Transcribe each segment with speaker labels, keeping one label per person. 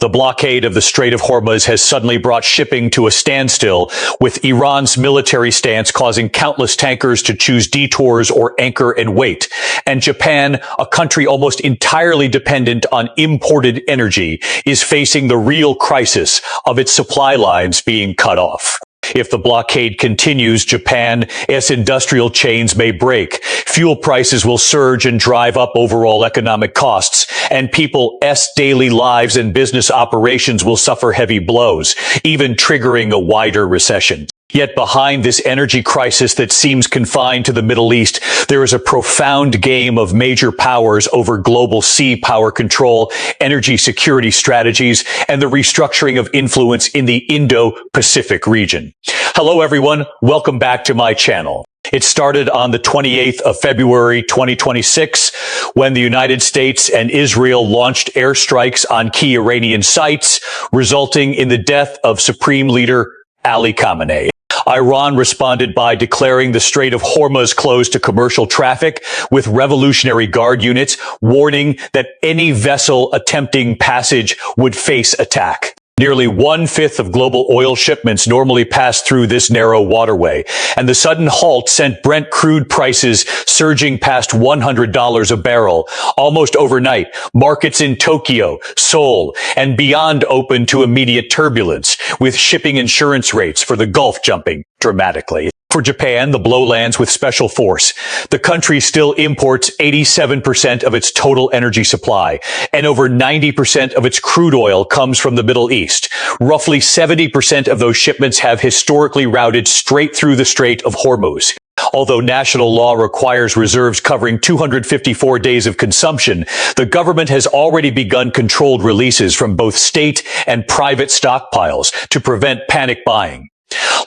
Speaker 1: The blockade of the Strait of Hormuz has suddenly brought shipping to a standstill, with Iran's military stance causing countless tankers to choose detours or anchor and wait. And Japan, a country almost entirely dependent on imported energy, is facing the real crisis of its supply lines being cut off. If the blockade continues, Japan's industrial chains may break. Fuel prices will surge and drive up overall economic costs, and people's daily lives and business operations will suffer heavy blows, even triggering a wider recession. Yet behind this energy crisis that seems confined to the Middle East, there is a profound game of major powers over global sea power control, energy security strategies, and the restructuring of influence in the Indo-Pacific region. Hello everyone, welcome back to my channel. It started on the 28th of February 2026 when the United States and Israel launched airstrikes on key Iranian sites, resulting in the death of Supreme Leader Ali Khamenei. Iran responded by declaring the Strait of Hormuz closed to commercial traffic, with Revolutionary Guard units warning that any vessel attempting passage would face attack. Nearly 1/5 of global oil shipments normally pass through this narrow waterway, and the sudden halt sent Brent crude prices surging past $100 a barrel. Almost overnight, markets in Tokyo, Seoul, and beyond opened to immediate turbulence, with shipping insurance rates for the Gulf jumping dramatically. For Japan, the blow lands with special force. The country still imports 87% of its total energy supply, and over 90% of its crude oil comes from the Middle East. Roughly 70% of those shipments have historically routed straight through the Strait of Hormuz. Although national law requires reserves covering 254 days of consumption, the government has already begun controlled releases from both state and private stockpiles to prevent panic buying.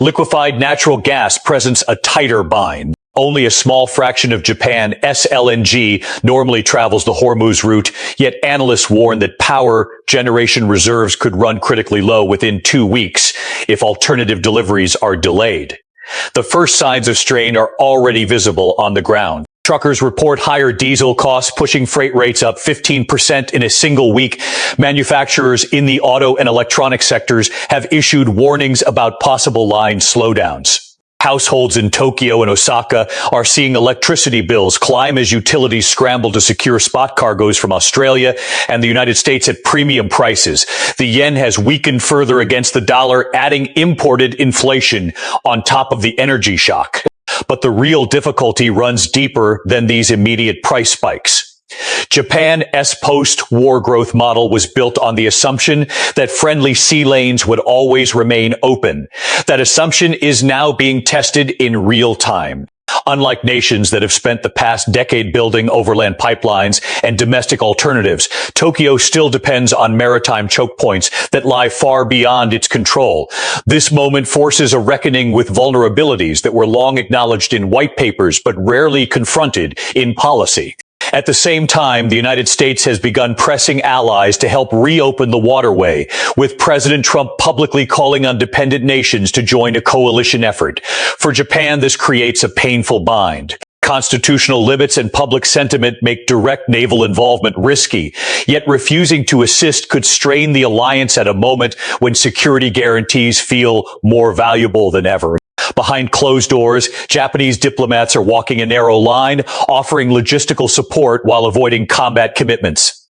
Speaker 1: Liquefied natural gas presents a tighter bind. Only a small fraction of Japan's LNG normally travels the Hormuz route, yet analysts warn that power generation reserves could run critically low within 2 weeks if alternative deliveries are delayed. The first signs of strain are already visible on the ground. Truckers report higher diesel costs, pushing freight rates up 15% in a single week. Manufacturers in the auto and electronic sectors have issued warnings about possible line slowdowns. Households in Tokyo and Osaka are seeing electricity bills climb as utilities scramble to secure spot cargoes from Australia and the United States at premium prices. The yen has weakened further against the dollar, adding imported inflation on top of the energy shock. But the real difficulty runs deeper than these immediate price spikes. Japan's post-war growth model was built on the assumption that friendly sea lanes would always remain open. That assumption is now being tested in real time. Unlike nations that have spent the past decade building overland pipelines and domestic alternatives, Tokyo still depends on maritime chokepoints that lie far beyond its control. This moment forces a reckoning with vulnerabilities that were long acknowledged in white papers but rarely confronted in policy. At the same time, the United States has begun pressing allies to help reopen the waterway, with President Trump publicly calling on dependent nations to join a coalition effort. For Japan, this creates a painful bind. Constitutional limits and public sentiment make direct naval involvement risky, yet refusing to assist could strain the alliance at a moment when security guarantees feel more valuable than ever. Behind closed doors, Japanese diplomats are walking a narrow line, offering logistical support while avoiding combat commitments.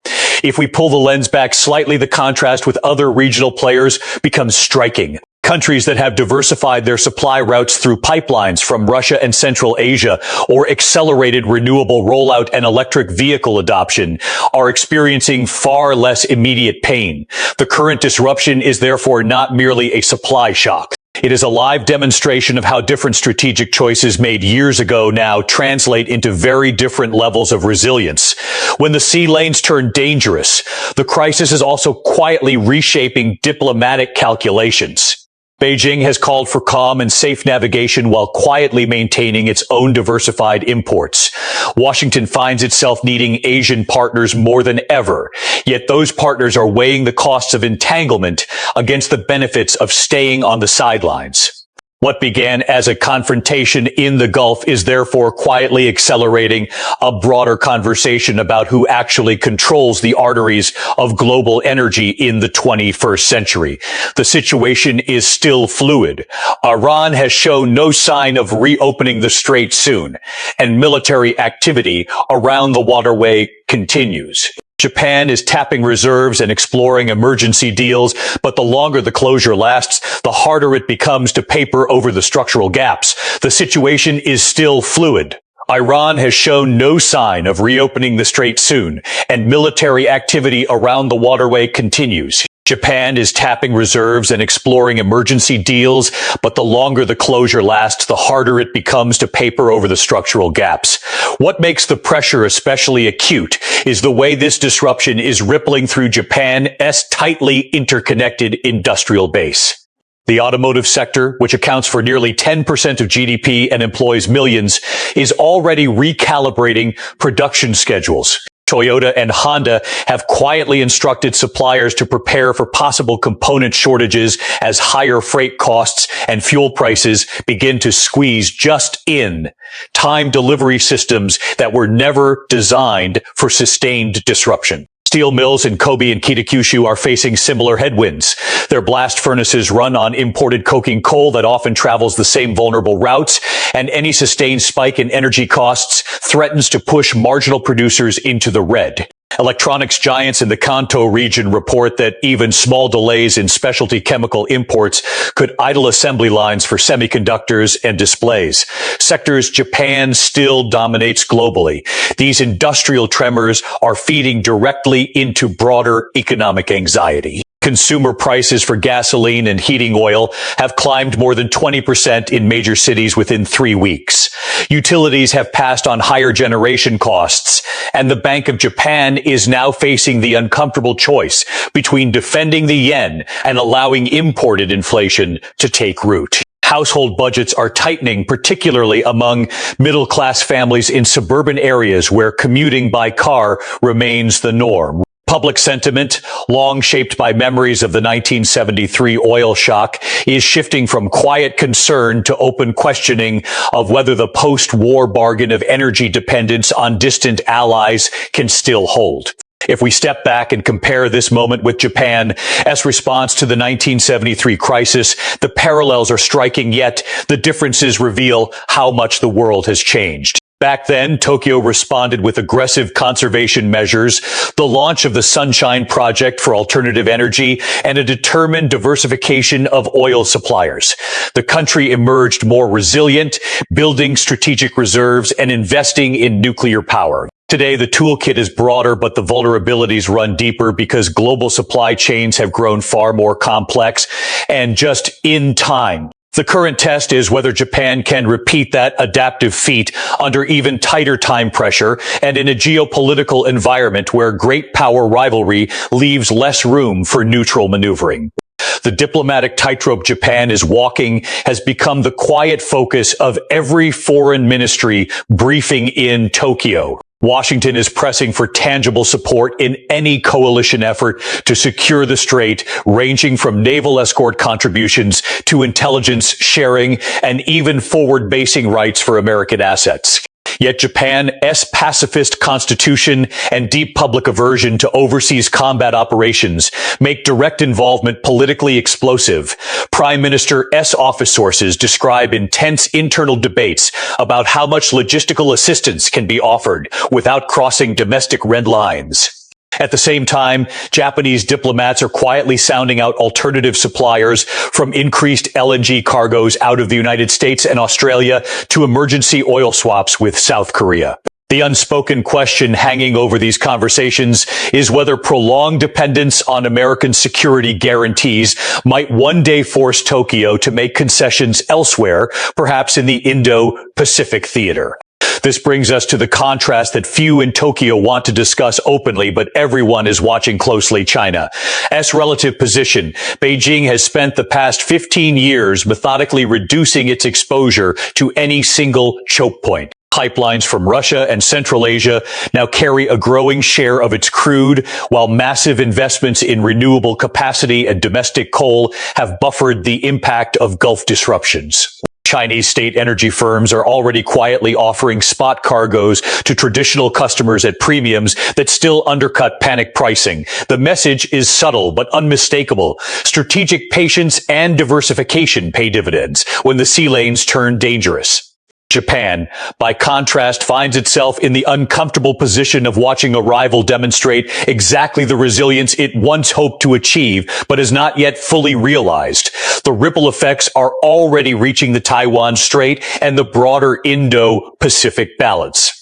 Speaker 1: If we pull the lens back slightly, the contrast with other regional players becomes striking. Countries that have diversified their supply routes through pipelines from Russia and Central Asia, or accelerated renewable rollout and electric vehicle adoption, are experiencing far less immediate pain. The current disruption is therefore not merely a supply shock. It is a live demonstration of how different strategic choices made years ago now translate into very different levels of resilience. When the sea lanes turn dangerous, the crisis is also quietly reshaping diplomatic calculations. Beijing has called for calm and safe navigation while quietly maintaining its own diversified imports. Washington finds itself needing Asian partners more than ever, yet those partners are weighing the costs of entanglement against the benefits of staying on the sidelines. What began as a confrontation in the Gulf is therefore quietly accelerating a broader conversation about who actually controls the arteries of global energy in the 21st century. The situation is still fluid. Iran has shown no sign of reopening the strait soon, and military activity around the waterway continues. Japan is tapping reserves and exploring emergency deals, but the longer the closure lasts, the harder it becomes to paper over the structural gaps. The situation is still fluid. Iran has shown no sign of reopening the strait soon, and military activity around the waterway continues. Japan is tapping reserves and exploring emergency deals, but the longer the closure lasts, the harder it becomes to paper over the structural gaps. What makes the pressure especially acute is the way this disruption is rippling through Japan's tightly interconnected industrial base. The automotive sector, which accounts for nearly 10% of GDP and employs millions, is already recalibrating production schedules. Toyota and Honda have quietly instructed suppliers to prepare for possible component shortages as higher freight costs and fuel prices begin to squeeze just-in-time delivery systems that were never designed for sustained disruption. Steel mills in Kobe and Kitakyushu are facing similar headwinds. Their blast furnaces run on imported coking coal that often travels the same vulnerable routes, and any sustained spike in energy costs threatens to push marginal producers into the red. Electronics giants in the Kanto region report that even small delays in specialty chemical imports could idle assembly lines for semiconductors and displays. Sectors Japan still dominates globally. These industrial tremors are feeding directly into broader economic anxiety. Consumer prices for gasoline and heating oil have climbed more than 20% in major cities within 3 weeks. Utilities have passed on higher generation costs, and the Bank of Japan is now facing the uncomfortable choice between defending the yen and allowing imported inflation to take root. Household budgets are tightening, particularly among middle-class families in suburban areas where commuting by car remains the norm. Public sentiment, long shaped by memories of the 1973 oil shock, is shifting from quiet concern to open questioning of whether the post-war bargain of energy dependence on distant allies can still hold. If we step back and compare this moment with Japan's response to the 1973 crisis, the parallels are striking, yet the differences reveal how much the world has changed. Back then, Tokyo responded with aggressive conservation measures, the launch of the Sunshine Project for alternative energy, and a determined diversification of oil suppliers. The country emerged more resilient, building strategic reserves and investing in nuclear power. Today, the toolkit is broader, but the vulnerabilities run deeper because global supply chains have grown far more complex and just in time. The current test is whether Japan can repeat that adaptive feat under even tighter time pressure and in a geopolitical environment where great power rivalry leaves less room for neutral maneuvering. The diplomatic tightrope Japan is walking has become the quiet focus of every foreign ministry briefing in Tokyo. Washington is pressing for tangible support in any coalition effort to secure the strait, ranging from naval escort contributions to intelligence sharing and even forward-basing rights for American assets. Yet Japan's pacifist constitution and deep public aversion to overseas combat operations make direct involvement politically explosive. Prime Minister's office sources describe intense internal debates about how much logistical assistance can be offered without crossing domestic red lines. At the same time, Japanese diplomats are quietly sounding out alternative suppliers, from increased LNG cargoes out of the United States and Australia to emergency oil swaps with South Korea. The unspoken question hanging over these conversations is whether prolonged dependence on American security guarantees might one day force Tokyo to make concessions elsewhere, perhaps in the Indo-Pacific theater. This brings us to the contrast that few in Tokyo want to discuss openly, but everyone is watching closely: China's relative position. Beijing has spent the past 15 years methodically reducing its exposure to any single choke point. pipelines from Russia and Central Asia now carry a growing share of its crude, while massive investments in renewable capacity and domestic coal have buffered the impact of Gulf disruptions. Chinese state energy firms are already quietly offering spot cargoes to traditional customers at premiums that still undercut panic pricing. The message is subtle but unmistakable. Strategic patience and diversification pay dividends when the sea lanes turn dangerous. Japan, by contrast, finds itself in the uncomfortable position of watching a rival demonstrate exactly the resilience it once hoped to achieve, but has not yet fully realized. The ripple effects are already reaching the Taiwan Strait and the broader Indo-Pacific balance.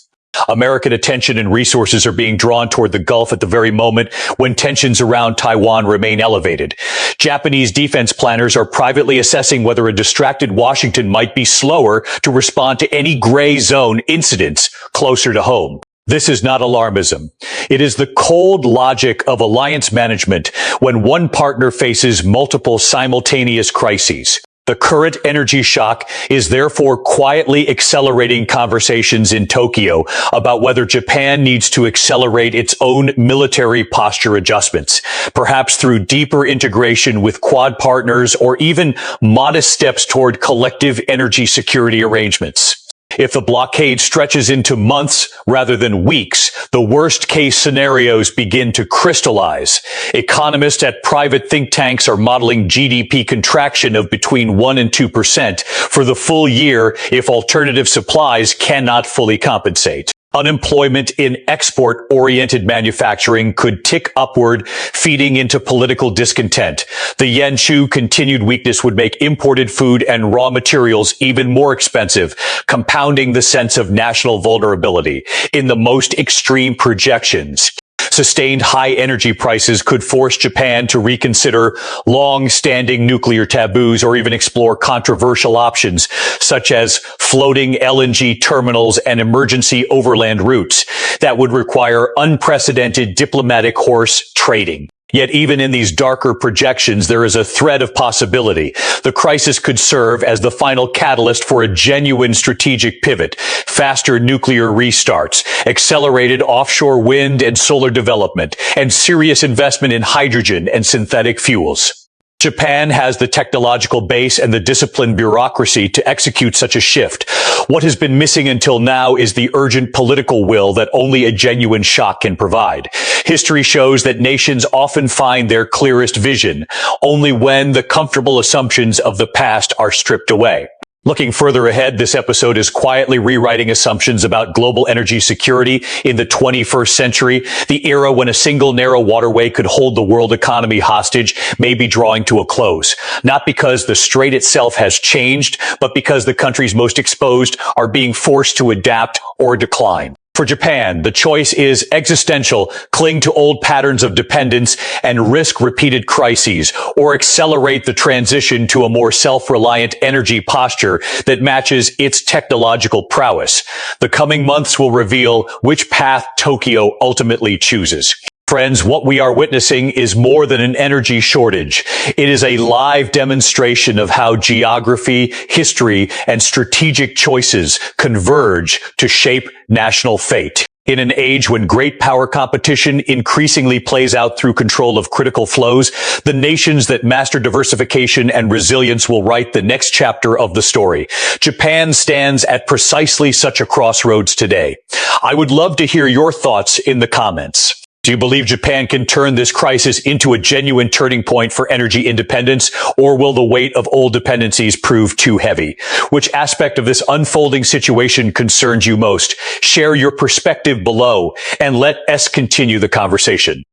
Speaker 1: American attention and resources are being drawn toward the Gulf at the very moment when tensions around Taiwan remain elevated. Japanese defense planners are privately assessing whether a distracted Washington might be slower to respond to any gray zone incidents closer to home. This is not alarmism. It is the cold logic of alliance management when one partner faces multiple simultaneous crises. The current energy shock is therefore quietly accelerating conversations in Tokyo about whether Japan needs to accelerate its own military posture adjustments, perhaps through deeper integration with Quad partners or even modest steps toward collective energy security arrangements. If the blockade stretches into months rather than weeks, the worst-case scenarios begin to crystallize. Economists at private think tanks are modeling GDP contraction of between 1% and 2% for the full year if alternative supplies cannot fully compensate. Unemployment in export-oriented manufacturing could tick upward, feeding into political discontent. The yen-chu continued weakness would make imported food and raw materials even more expensive, compounding the sense of national vulnerability. In the most extreme projections, sustained high energy prices could force Japan to reconsider long-standing nuclear taboos or even explore controversial options such as floating LNG terminals and emergency overland routes that would require unprecedented diplomatic horse trading. Yet even in these darker projections, there is a thread of possibility. The crisis could serve as the final catalyst for a genuine strategic pivot, faster nuclear restarts, accelerated offshore wind and solar development, and serious investment in hydrogen and synthetic fuels. Japan has the technological base and the disciplined bureaucracy to execute such a shift. What has been missing until now is the urgent political will that only a genuine shock can provide. History shows that nations often find their clearest vision only when the comfortable assumptions of the past are stripped away. Looking further ahead, this episode is quietly rewriting assumptions about global energy security in the 21st century. The era when a single narrow waterway could hold the world economy hostage may be drawing to a close. Not because the strait itself has changed, but because the countries most exposed are being forced to adapt or decline. For Japan, the choice is existential: cling to old patterns of dependence and risk repeated crises, or accelerate the transition to a more self-reliant energy posture that matches its technological prowess. The coming months will reveal which path Tokyo ultimately chooses. Friends, what we are witnessing is more than an energy shortage. It is a live demonstration of how geography, history, and strategic choices converge to shape national fate. In an age when great power competition increasingly plays out through control of critical flows, the nations that master diversification and resilience will write the next chapter of the story. Japan stands at precisely such a crossroads today. I would love to hear your thoughts in the comments. Do you believe Japan can turn this crisis into a genuine turning point for energy independence, or will the weight of old dependencies prove too heavy? Which aspect of this unfolding situation concerns you most? Share your perspective below, and let us continue the conversation.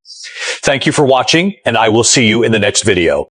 Speaker 1: Thank you for watching, and I will see you in the next video.